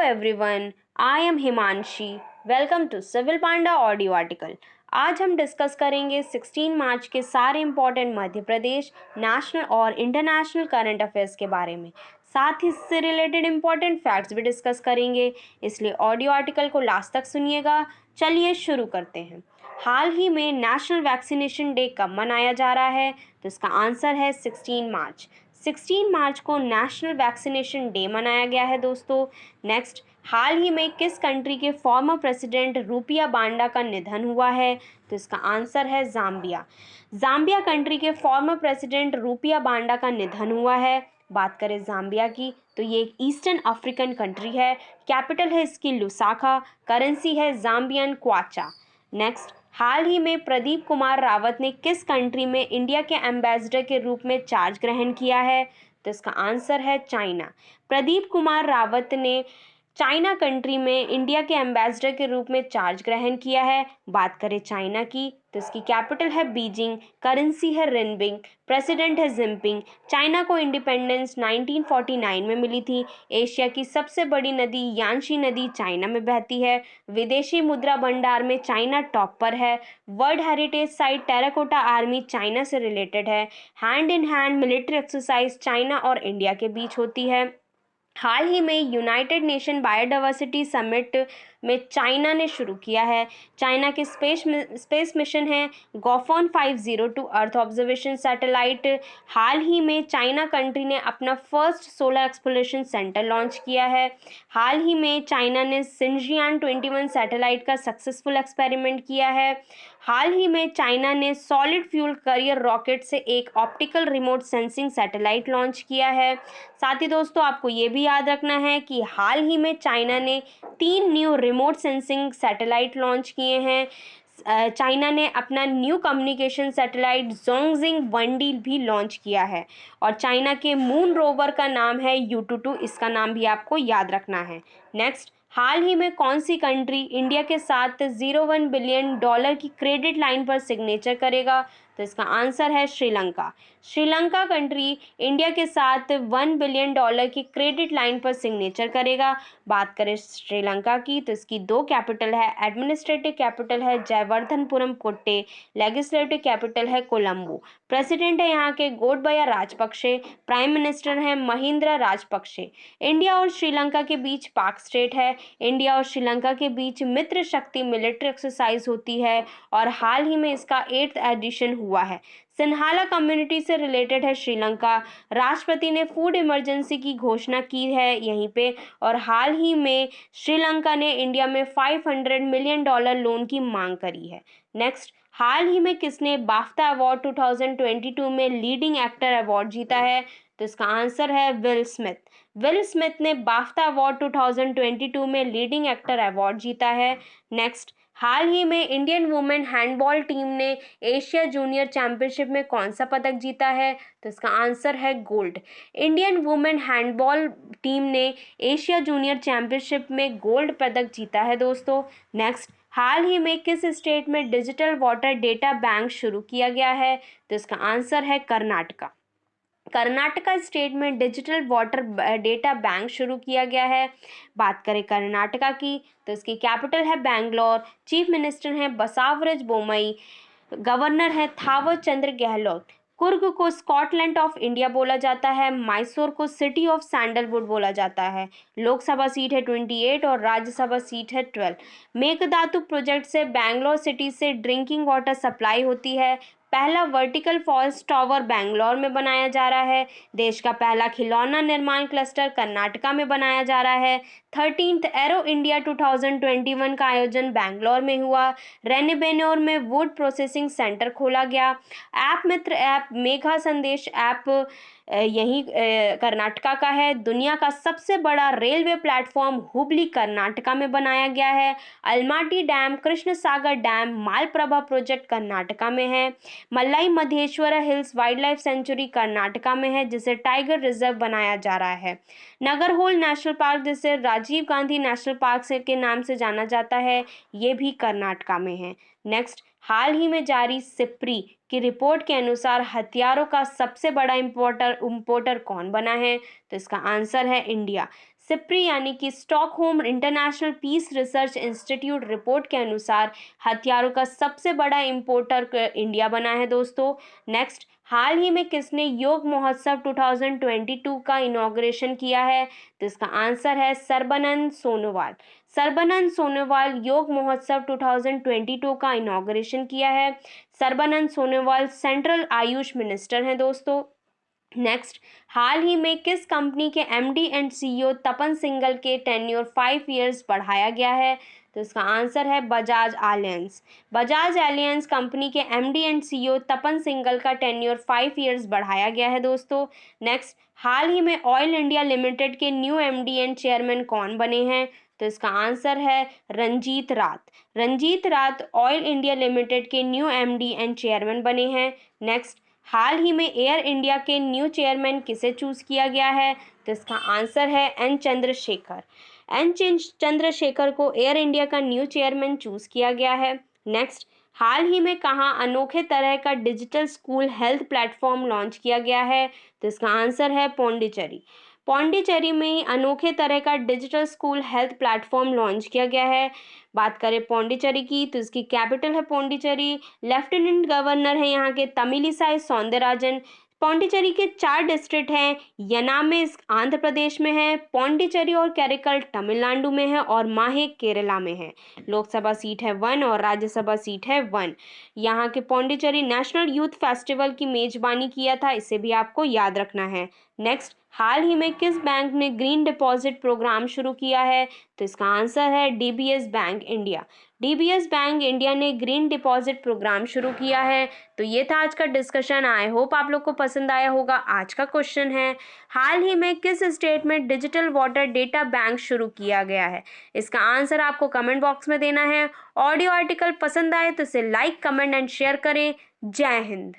everyone, I am Himanshi. Welcome to civil panda audio article. आज हम discuss करेंगे 16 मार्च के सारे इंपॉर्टेंट मध्य प्रदेश नेशनल और इंटरनेशनल करंट अफेयर्स के बारे में। साथ ही इससे रिलेटेड इंपॉर्टेंट फैक्ट्स भी डिस्कस करेंगे, इसलिए ऑडियो आर्टिकल को लास्ट तक सुनिएगा। चलिए शुरू करते हैं। हाल ही में नेशनल वैक्सीनेशन डे कब मनाया जा रहा है? तो इसका आंसर है 16 मार्च। 16 मार्च को नेशनल वैक्सीनेशन डे मनाया गया है दोस्तों। नेक्स्ट, हाल ही में किस कंट्री के फॉर्मर प्रेसिडेंट रूपिया बांडा का निधन हुआ है? तो इसका आंसर है जाम्बिया। जाम्बिया कंट्री के फॉर्मर प्रेसिडेंट रूपिया बांडा का निधन हुआ है। बात करें जाम्बिया की, तो ये एक ईस्टर्न अफ्रीकन कंट्री है। कैपिटल है इसकी लुसाका, करेंसी है जाम्बियन क्वाचा। नेक्स्ट, हाल ही में प्रदीप कुमार रावत ने किस कंट्री में इंडिया के एम्बेसडर के रूप में चार्ज ग्रहण किया है? तो इसका आंसर है चाइना। प्रदीप कुमार रावत ने चाइना कंट्री में इंडिया के एम्बेसडर के रूप में चार्ज ग्रहण किया है। बात करें चाइना की, तो इसकी कैपिटल है बीजिंग, करेंसी है रिनबिंग, प्रेसिडेंट है जिनपिंग। चाइना को इंडिपेंडेंस 1949 में मिली थी। एशिया की सबसे बड़ी नदी यांशी नदी चाइना में बहती है। विदेशी मुद्रा भंडार में चाइना टॉप पर है। World heritage site terracotta army China से रिलेटेड है। Hand in hand military exercise China और इंडिया के बीच होती है। हाल ही में यूनाइटेड नेशन बायोडाइवर्सिटी समिट में चाइना ने शुरू किया है। चाइना के स्पेस मिशन है गोफॉन 502 अर्थ ऑब्जर्वेशन सैटेलाइट। हाल ही में चाइना कंट्री ने अपना first solar exploration centre launch किया है। हाल ही में चाइना ने सिंजियान 21 सैटेलाइट का सक्सेसफुल एक्सपेरिमेंट किया है। हाल ही में चाइना ने सॉलिड फ्यूल करियर रॉकेट से एक optical remote sensing satellite launch किया है। साथ ही दोस्तों, आपको ये भी याद रखना है कि हाल ही में चाइना ने 3 new remote sensing satellite launch किए हैं। चाइना ने अपना न्यू कम्युनिकेशन सैटेलाइट जोंगजिंग 1D भी लॉन्च किया है। और चाइना के मून रोवर का नाम है U22, इसका नाम भी आपको याद रखना है। नेक्स्ट, हाल ही में कौन सी कंट्री इंडिया के साथ $01 बिलियन की क्रेडिट लाइन पर सिग्नेचर करेगा? तो इसका आंसर है श्रीलंका। श्रीलंका कंट्री इंडिया के साथ $1 बिलियन की क्रेडिट लाइन पर सिग्नेचर करेगा। बात करें श्रीलंका की, तो इसकी 2 कैपिटल है। एडमिनिस्ट्रेटिव कैपिटल है जयवर्धनपुरम कोट्टे, लेजिस्लेटिव कैपिटल है कोलंबो। प्रेसिडेंट है यहाँ के गोटबाया राजपक्षे, प्राइम मिनिस्टर है महिंद्रा राजपक्षे। इंडिया और श्रीलंका के बीच पाक स्टेट है। इंडिया और श्रीलंका के बीच मित्र शक्ति मिलिट्री एक्सरसाइज होती है और हाल ही में इसका 8th एडिशन हुआ है। सिन्हाला कम्युनिटी से रिलेटेड है श्रीलंका। राष्ट्रपति ने फूड इमरजेंसी की घोषणा की है यहीं पे। और हाल ही में श्रीलंका ने इंडिया में $500 मिलियन लोन की मांग करी है। नेक्स्ट, हाल ही में किसने बाफ्टा अवार्ड 2022 में लीडिंग एक्टर अवार्ड जीता है? तो इसका आंसर है विल स्मिथ। विल स्मिथ ने बाफ्टा अवार्ड 2022 में लीडिंग एक्टर अवार्ड जीता है। नेक्स्ट, हाल ही में इंडियन वुमेन हैंडबॉल टीम ने एशिया जूनियर चैंपियनशिप में कौन सा पदक जीता है? तो इसका आंसर है gold. Indian women handball team ने एशिया जूनियर चैंपियनशिप में गोल्ड पदक जीता है दोस्तों। नेक्स्ट, हाल ही में किस स्टेट में डिजिटल वाटर डेटा बैंक शुरू किया गया है? तो इसका आंसर है कर्नाटका। कर्नाटका स्टेट में डिजिटल वाटर डेटा बैंक शुरू किया गया है। बात करें कर्नाटका की, तो इसकी कैपिटल है बैंगलोर। चीफ मिनिस्टर हैं बसावराज बोमई। गवर्नर है थावर चंद्र गहलोत। कुर्ग को स्कॉटलैंड ऑफ इंडिया बोला जाता है। मैसूर को सिटी ऑफ सैंडलवुड बोला जाता है। लोकसभा सीट है 28 और राज्यसभा सीट है 12। मेघदातु प्रोजेक्ट से बैंगलोर सिटी से ड्रिंकिंग वाटर सप्लाई होती है। पहला वर्टिकल फॉल्स टावर बैंगलोर में बनाया जा रहा है। देश का पहला खिलौना निर्माण क्लस्टर कर्नाटका में बनाया जा रहा है। 13th एरो इंडिया 2021 का आयोजन बैंगलोर में हुआ। रेनेबेनोर में वुड प्रोसेसिंग सेंटर खोला गया। ऐप मित्र ऐप मेघा संदेश ऐप यही कर्नाटका का है। दुनिया का सबसे बड़ा रेलवे प्लेटफॉर्म हुबली कर्नाटका में बनाया गया है। Almatti dam, Krishna Sagar dam, Malaprabha project Karnataka में है। Malai Madeshwara hills wildlife sanctuary Karnataka में है, जिसे टाइगर रिजर्व बनाया जा रहा है। नगरहोल नेशनल पार्क, जिसे राजीव गांधी नेशनल पार्क से के नाम से जाना जाता है, ये भी कर्नाटका में है। नेक्स्ट, हाल ही में जारी सिप्री की रिपोर्ट के अनुसार हथियारों का सबसे बड़ा इंपोर्टर कौन बना है? तो इसका आंसर है इंडिया। सिप्री यानी कि Stockholm International Peace Research Institute report के अनुसार हथियारों का सबसे बड़ा इंपोर्टर इंडिया बना है दोस्तों। नेक्स्ट, हाल ही में किसने योग महोत्सव 2022 का इनॉग्रेशन किया है? तो इसका आंसर है सर्बानंद सोनोवाल। सर्बानंद सोनोवाल योग महोत्सव 2022 का इनॉग्रेशन किया है। सर्बानंद सोनोवाल सेंट्रल आयुष मिनिस्टर हैं दोस्तों। नेक्स्ट, हाल ही में किस कंपनी के एमडी एंड सीईओ तपन सिंघल के टेन्योर 5 इयर्स बढ़ाया गया है? तो इसका आंसर है Bajaj aliens. Bajaj aliens company के एमडी एंड सीईओ तपन सिंघल का टेन्योर 5 इयर्स बढ़ाया गया है दोस्तों। नेक्स्ट, हाल ही में ऑयल इंडिया लिमिटेड के न्यू एमडी एंड चेयरमैन कौन बने हैं? तो इसका आंसर है रंजीत रात। रंजीत रात ऑयल इंडिया लिमिटेड के न्यू एमडी एंड चेयरमैन बने हैं। नेक्स्ट, हाल ही में एयर इंडिया के न्यू चेयरमैन किसे चूज किया गया है? तो इसका आंसर है एन चंद्रशेखर। चंद्रशेखर को एयर इंडिया का न्यू चेयरमैन चूज किया गया है। नेक्स्ट, हाल ही में कहाँ अनोखे तरह का digital school health platform launch किया गया है? तो इसका आंसर है पौंडीचेरी। पौंडीचेरी में अनोखे तरह का digital school health platform launch किया गया है। बात करें पौंडीचेरी की तो इसकी कैपिटल है पौंडीचेरी। लेफ्टिनेंट गवर्नर है यहाँ के तमिलिसाई सौंदरराजन। पौंडीचेरी के 4 डिस्ट्रिक्ट हैं। यनामे आंध्र प्रदेश में है, पौंडीचेरी और कैरेकल तमिलनाडु में है और माहे केरला में है। लोकसभा सीट है 1 और राज्यसभा सीट है 1। यहाँ के पौंडीचेरी नेशनल यूथ फेस्टिवल की मेजबानी किया था, इसे भी आपको याद रखना है। नेक्स्ट, हाल ही में किस बैंक ने ग्रीन डिपॉजिट प्रोग्राम शुरू किया है? तो इसका आंसर है DBS bank India. DBS bank India ने ग्रीन डिपॉजिट प्रोग्राम शुरू किया है। तो ये था आज का डिस्कशन। आई होप आप लोग को पसंद आया होगा। आज का क्वेश्चन है, हाल ही में किस स्टेट में डिजिटल वाटर डेटा बैंक शुरू किया गया है? इसका आंसर आपको कमेंट बॉक्स में देना है। ऑडियो आर्टिकल पसंद आए तो इसे लाइक, कमेंट एंड शेयर करें। जय हिंद।